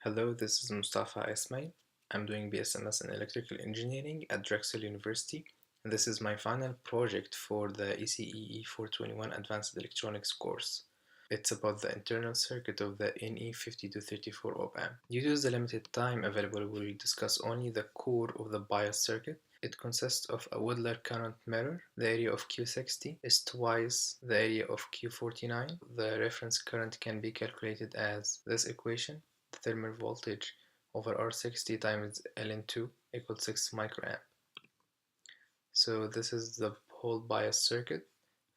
Hello, this is Mustafa Ismail. I'm doing BSMS in Electrical Engineering at Drexel University, and this is my final project for the ECEE 421 Advanced Electronics course. It's about the internal circuit of the NE5234 opamp. Due to the limited time available, we will discuss only the core of the bias circuit. It consists of a Woodler current mirror. The area of Q60 is twice the area of Q49. The reference current can be calculated as this equation: the thermal voltage over R60 times ln2 equals 6 microamp. So this is the whole bias circuit,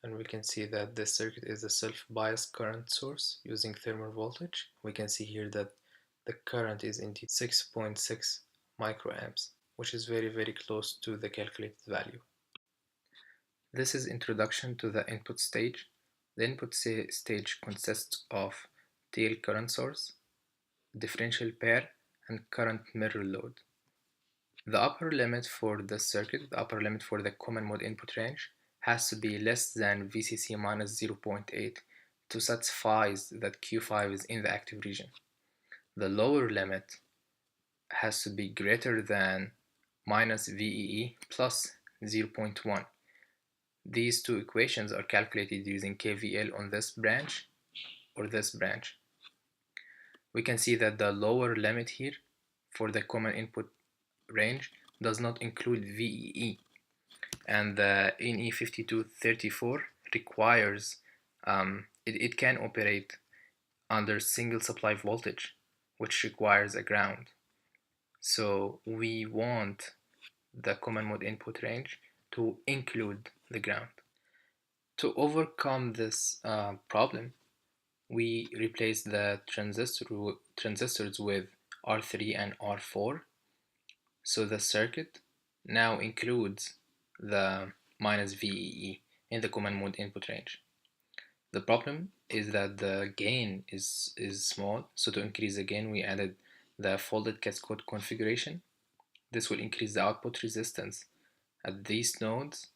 and we can see that this circuit is a self-biased current source using thermal voltage. We can see here that the current is indeed 6.6 microamps, which is very close to the calculated value. This is introduction to the input stage. The input stage consists of tail current source, differential pair, and current mirror load. The upper limit for this circuit, the upper limit for the common mode input range, has to be less than VCC minus 0.8 to satisfy that Q5 is in the active region. The lower limit has to be greater than minus VEE plus 0.1. These two equations are calculated using KVL on this branch or this branch. We can see that the lower limit here for the common input range does not include VEE, and the NE5234 requires it can operate under single supply voltage, which requires a ground. So we want the common mode input range to include the ground. To overcome this problem, we replace the transistors with R3 and R4. So the circuit now includes the minus VEE in the common mode input range. The problem is that the gain is small, so to increase the gain we added the folded cascade configuration. This will increase the output resistance at these nodes,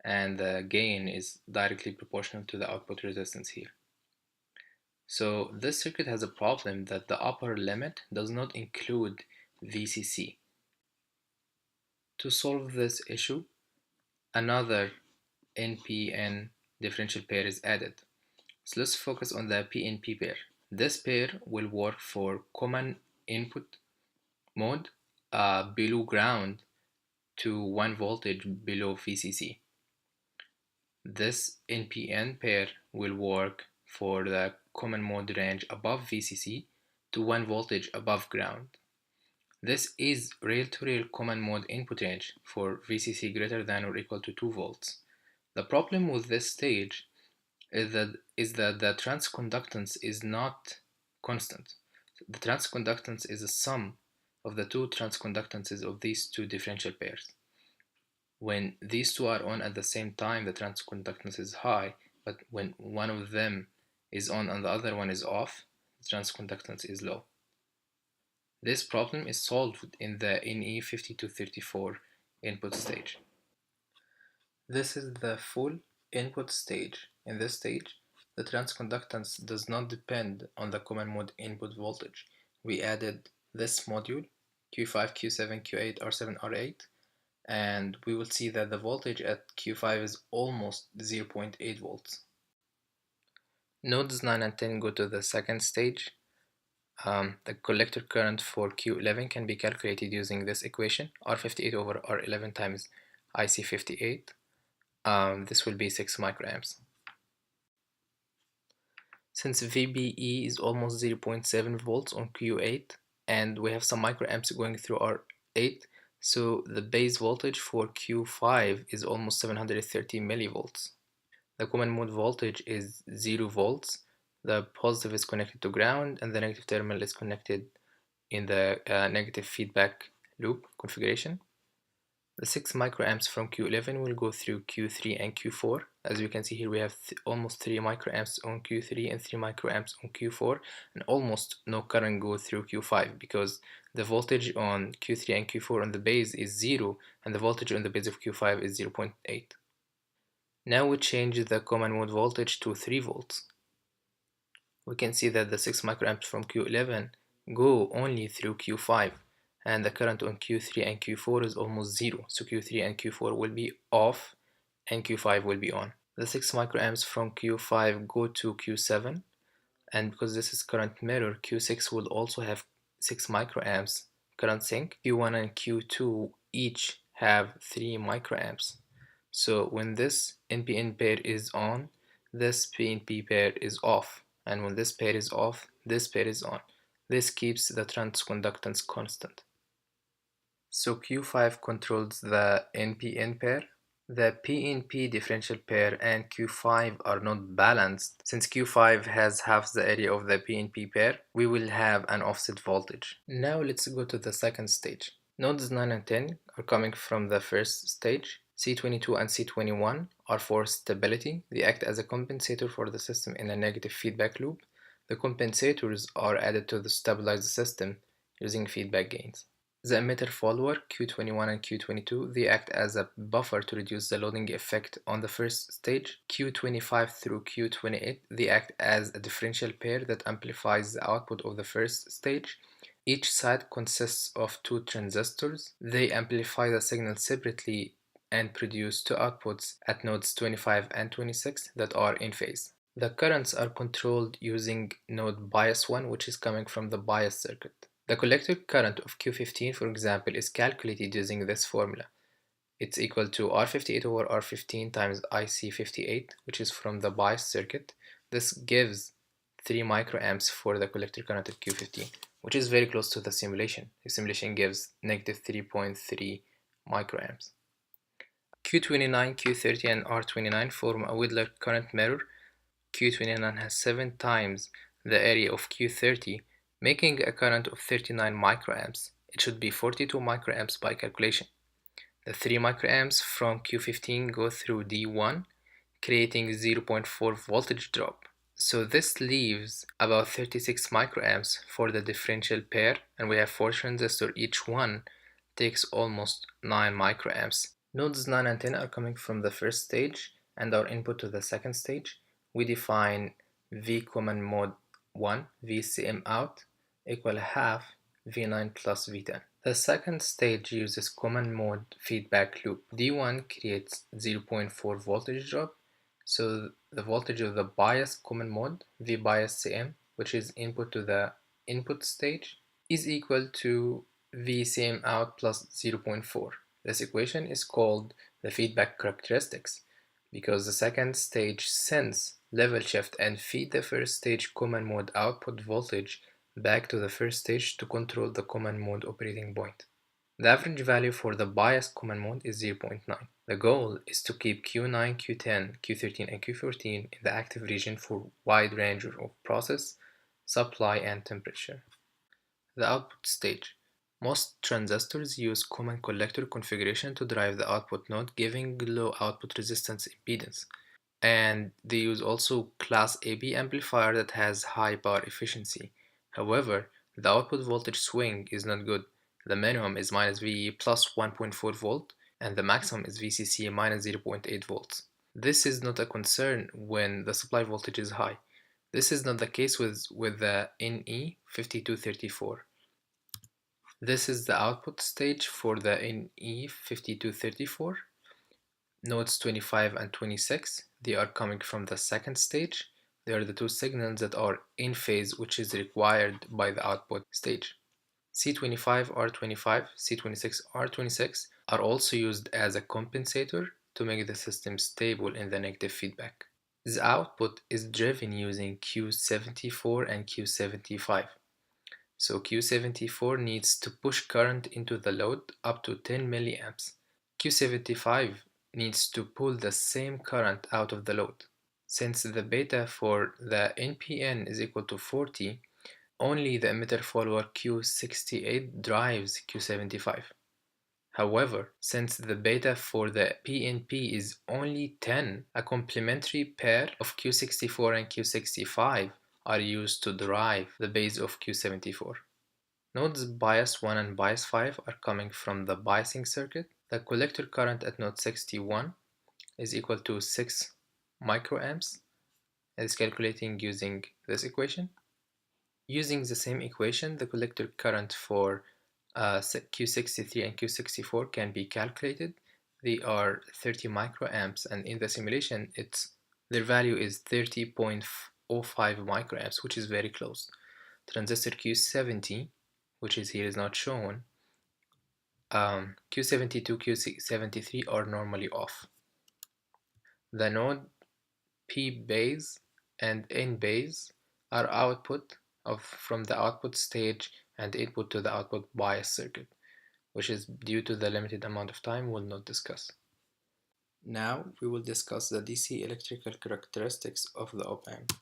and the gain is directly proportional to the output resistance here. So this circuit has a problem that the upper limit does not include VCC. To solve this issue, another NPN differential pair is added. So let's focus on the PNP pair. This pair will work for common input mode below ground to 1 voltage below VCC. This NPN pair will work for the common mode range above VCC to 1 voltage above ground. This is rail-to-rail common mode input range for VCC greater than or equal to 2 volts. The problem with this stage is that the transconductance is not constant. The transconductance is a sum of the two transconductances of these two differential pairs. When these two are on at the same time, the transconductance is high, but when one of them is on and the other one is off, the transconductance is low. This problem is solved in the NE5234 input stage. This is the full input stage. In this stage, the transconductance does not depend on the common mode input voltage. We added this module, Q5, Q7, Q8, R7, R8, and we will see that the voltage at Q5 is almost 0.8 volts. Nodes 9 and 10 go to the second stage. The collector current for Q11 can be calculated using this equation, R58 over R11 times IC58. This will be 6 microamps. Since VBE is almost 0.7 volts on Q8 and we have some microamps going through R8, so the base voltage for Q5 is almost 730 millivolts. The common mode voltage is 0 volts. The positive is connected to ground and the negative terminal is connected in the negative feedback loop configuration. The 6 microamps from Q11 will go through Q3 and Q4. As you can see here, we have almost 3 microamps on Q3 and 3 microamps on Q4, and almost no current go through Q5 because the voltage on Q3 and Q4 on the base is 0 and the voltage on the base of Q5 is 0.8. Now we change the common mode voltage to 3 volts. We can see that the 6 microamps from Q11 go only through Q5, and the current on Q3 and Q4 is almost zero, so Q3 and Q4 will be off and Q5 will be on. The 6 microamps from Q5 go to Q7, and because this is current mirror, Q6 will also have 6 microamps current sink. Q1 and Q2 each have 3 microamps. So when this NPN pair is on, this PNP pair is off, and when this pair is off, this pair is on. This keeps the transconductance constant. So Q5 controls the NPN pair. The PNP differential pair and Q5 are not balanced. Since Q5 has half the area of the PNP pair, we will have an offset voltage. Now let's go to the second stage. Nodes 9 and 10 are coming from the first stage. C22 and C21 are for stability. They act as a compensator for the system in a negative feedback loop. The compensators are added to stabilize the system using feedback gains. The emitter follower, Q21 and Q22, they act as a buffer to reduce the loading effect on the first stage. Q25 through Q28, they act as a differential pair that amplifies the output of the first stage. Each side consists of 2 transistors. They amplify the signal separately and produce 2 outputs at nodes 25 and 26 that are in phase. The currents are controlled using node bias 1, which is coming from the bias circuit. The collector current of Q15, for example, is calculated using this formula. It's equal to R58 over R15 times IC58, which is from the bias circuit. This gives 3 microamps for the collector current at Q15, which is very close to the simulation. The simulation gives negative 3.3 microamps. Q29, Q30, and R29 form a Widler current mirror. Q29 has 7 times the area of Q30, making a current of 39 microamps. It should be 42 microamps by calculation. The 3 microamps from Q15 go through D1, creating 0.4 voltage drop. So this leaves about 36 microamps for the differential pair, and we have 4 transistors. Each one takes almost 9 microamps. Nodes 9 and 10 are coming from the first stage and are input to the second stage. We define V common mode 1, VCM out, equal half V9 plus V10. The second stage uses common mode feedback loop. D1 creates 0.4 voltage drop, so the voltage of the bias common mode, V bias CM, which is input to the input stage, is equal to VCM out plus 0.4. This equation is called the feedback characteristics because the second stage sends level shift and feed the first stage common mode output voltage back to the first stage to control the common mode operating point. The average value for the bias common mode is 0.9. The goal is to keep Q9, Q10, Q13, and Q14 in the active region for wide range of process, supply, and temperature. The output stage. Most transistors use common collector configuration to drive the output node, giving low output resistance impedance. And they use also class AB amplifier that has high power efficiency. However, the output voltage swing is not good. The minimum is minus VE plus 1.4 volt and the maximum is VCC minus 0.8 volts. This is not a concern when the supply voltage is high. This is not the case with the NE5234. This is the output stage for the NE5234. Nodes 25 and 26, they are coming from the second stage. They are the 2 signals that are in phase, which is required by the output stage. C25R25, C26R26 are also used as a compensator to make the system stable in the negative feedback. The output is driven using Q74 and Q75. So Q74 needs to push current into the load up to 10 milliamps. Q75 needs to pull the same current out of the load. Since the beta for the NPN is equal to 40, only the emitter follower Q68 drives Q75. However, since the beta for the PNP is only 10, a complementary pair of Q64 and Q65 are used to drive the base of Q74. Nodes bias 1 and bias 5 are coming from the biasing circuit. The collector current at node 61 is equal to 6 microamps. It is calculating using this equation. Using the same equation, the collector current for Q63 and Q64 can be calculated. They are 30 microamps, and in the simulation, their value is 30.05 microamps, which is very close. Transistor Q70, which is here is not shown, Q72, Q73 are normally off. The node P base and N base are output from the output stage and input to the output bias circuit, which is due to the limited amount of time we'll not discuss. Now we will discuss the DC electrical characteristics of the op-amp.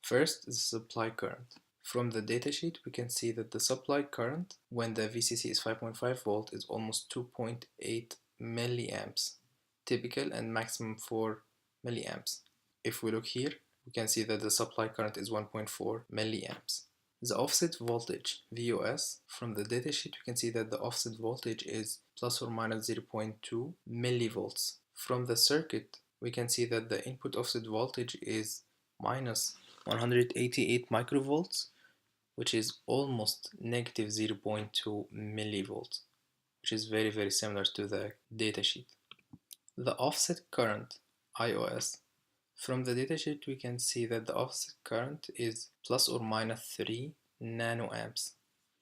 First is the supply current. From the datasheet, we can see that the supply current when the VCC is 5.5 volt is almost 2.8 milliamps, typical and maximum 4 milliamps. If we look here, we can see that the supply current is 1.4 milliamps. The offset voltage, VOS, from the datasheet we can see that the offset voltage is plus or minus 0.2 millivolts. From the circuit, we can see that the input offset voltage is minus 188 microvolts, which is almost negative 0.2 millivolts, which is very, very similar to the datasheet. The offset current, IOS, from the datasheet we can see that the offset current is plus or minus 3 nanoamps.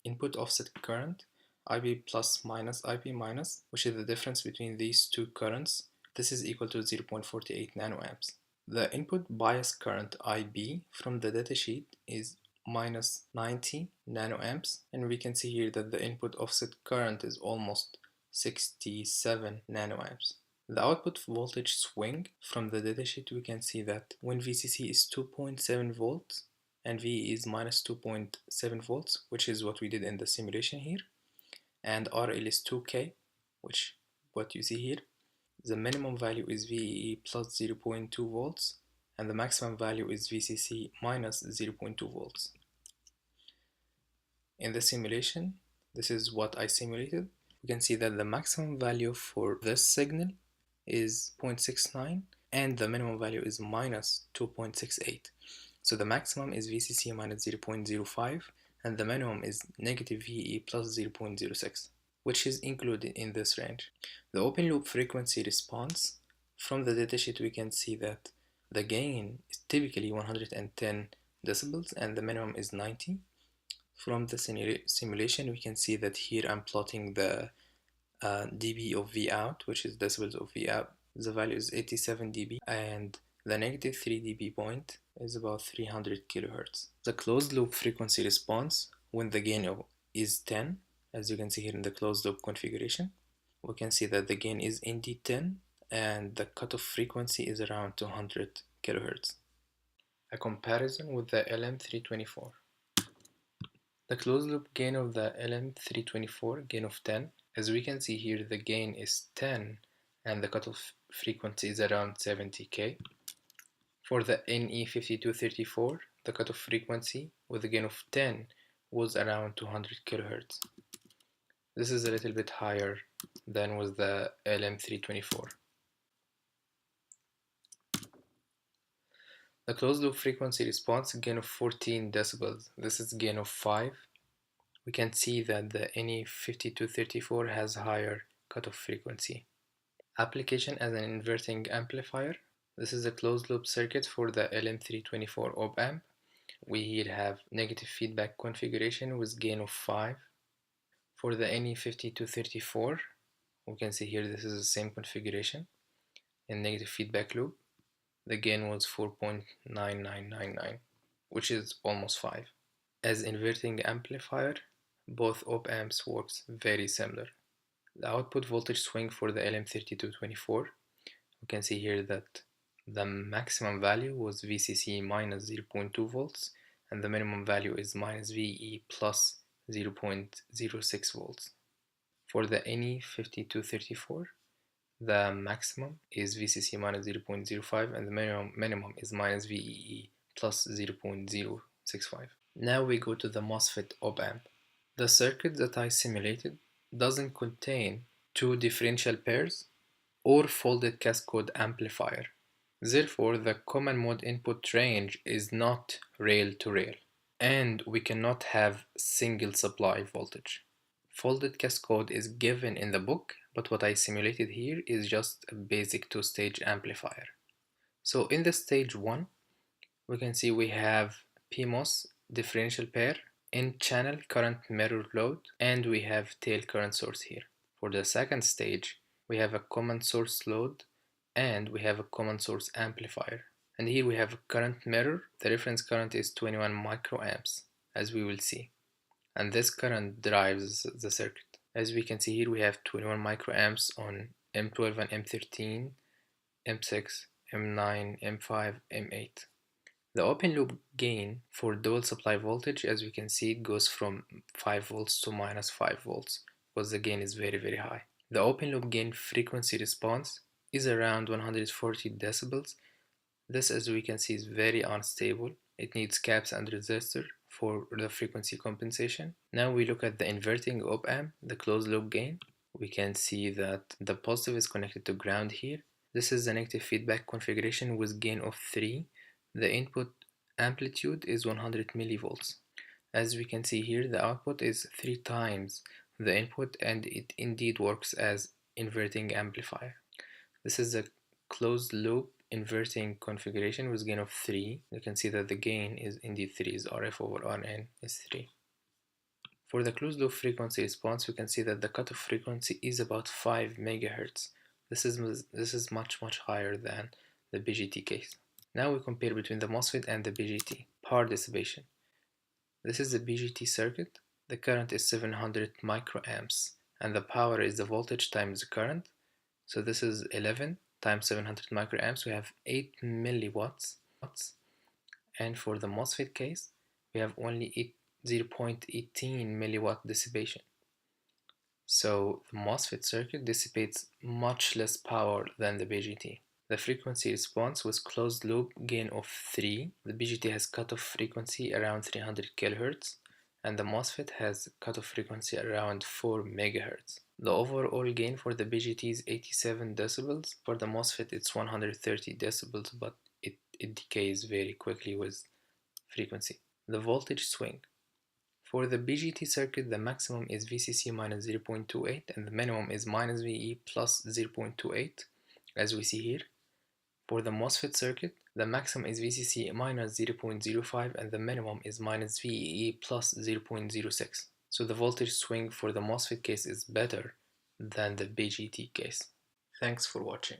Input offset current, IB plus minus IP minus, which is the difference between these two currents, this is equal to 0.48 nanoamps. The input bias current IB from the datasheet is minus 90 nanoamps, and we can see here that the input offset current is almost 67 nanoamps. The output voltage swing from the datasheet we can see that when VCC is 2.7 volts and VE is minus 2.7 volts, which is what we did in the simulation here, and RL is 2K, which what you see here, the minimum value is VEE plus 0.2 volts and the maximum value is VCC minus 0.2 volts. In the simulation, this is what I simulated. We can see that the maximum value for this signal is 0.69 and the minimum value is minus 2.68. So the maximum is VCC minus 0.05 and the minimum is negative VE plus 0.06, which is included in this range. The open loop frequency response, from the datasheet we can see that the gain is typically 110 decibels and the minimum is 90. From the simulation we can see that here I'm plotting the dB of V out, which is decibels of V out. The value is 87 dB and the negative 3 dB point is about 300 kilohertz. The closed loop frequency response when the gain is 10, as you can see here in the closed loop configuration, we can see that the gain is indeed 10 and the cutoff frequency is around 200 kilohertz. A comparison with the LM324. The closed loop gain of the LM324, gain of 10, as we can see here the gain is 10 and the cutoff frequency is around 70K. For the NE5234, the cutoff frequency with a gain of 10 was around 200 kHz. This is a little bit higher than with the LM324. The closed loop frequency response, gain of 14 decibels. This is gain of 5. We can see that the NE5234 has higher cutoff frequency. Application as an inverting amplifier. This is a closed loop circuit for the LM324 op-amp. We here have negative feedback configuration with gain of 5. For the NE5234, we can see here this is the same configuration in negative feedback loop. The gain was 4.9999, which is almost 5. As inverting amplifier, both op-amps works very similar. The output voltage swing for the LM3224, we can see here that the maximum value was VCC minus 0.2 volts and the minimum value is minus VE plus 0.06 volts. For the NE5234, the maximum is VCC minus 0.05 and the minimum is minus VEE plus 0.065. Now we go to the MOSFET op-amp. The circuit that I simulated doesn't contain two differential pairs or folded cascade amplifier. Therefore, the common mode input range is not rail to rail. and we cannot have single supply voltage. Folded cascade is given in the book, but what I simulated here is just a basic two-stage amplifier. So in the stage 1, we can see we have PMOS differential pair, in-channel current mirror load, and we have tail current source here. For the second stage, we have a common source load, and we have a common source amplifier. And here we have a current mirror. The reference current is 21 microamps, as we will see. And this current drives the circuit. As we can see here, we have 21 microamps on M12 and M13, M6, M9, M5, M8. The open loop gain for dual supply voltage, as we can see, it goes from 5 volts to minus 5 volts because the gain is very high. The open loop gain frequency response is around 140 decibels. This, as we can see, is very unstable. It needs caps and resistor for the frequency compensation. Now we look at the inverting op-amp, the closed loop gain. We can see that the positive is connected to ground here. This is the negative feedback configuration with gain of 3. The input amplitude is 100 millivolts. As we can see here, the output is 3 times the input, and it indeed works as inverting amplifier. This is a closed loop inverting configuration with gain of 3. You can see that the gain is indeed 3, is RF over RN is 3. For the closed loop frequency response, we can see that the cutoff frequency is about 5 megahertz. This is much higher than the BGT case. Now we compare between the MOSFET and the BGT. Power dissipation. This is the BGT circuit. The current is 700 microamps, and the power is the voltage times the current. So this is 11 times 700 microamps. We have 8 milliwatts. And for the MOSFET case, we have only 0.18 milliwatt dissipation. So the MOSFET circuit dissipates much less power than the BGT. The frequency response was closed loop gain of 3. The BGT has cutoff frequency around 300 kHz, and the MOSFET has cutoff frequency around 4 MHz. The overall gain for the BGT is 87 decibels. For the MOSFET, it's 130 decibels, but it decays very quickly with frequency. The voltage swing. For the BGT circuit, the maximum is VCC minus 0.28, and the minimum is minus VE plus 0.28, as we see here. For the MOSFET circuit, the maximum is VCC minus 0.05 and the minimum is minus VEE plus 0.06. So the voltage swing for the MOSFET case is better than the BGT case. Thanks for watching.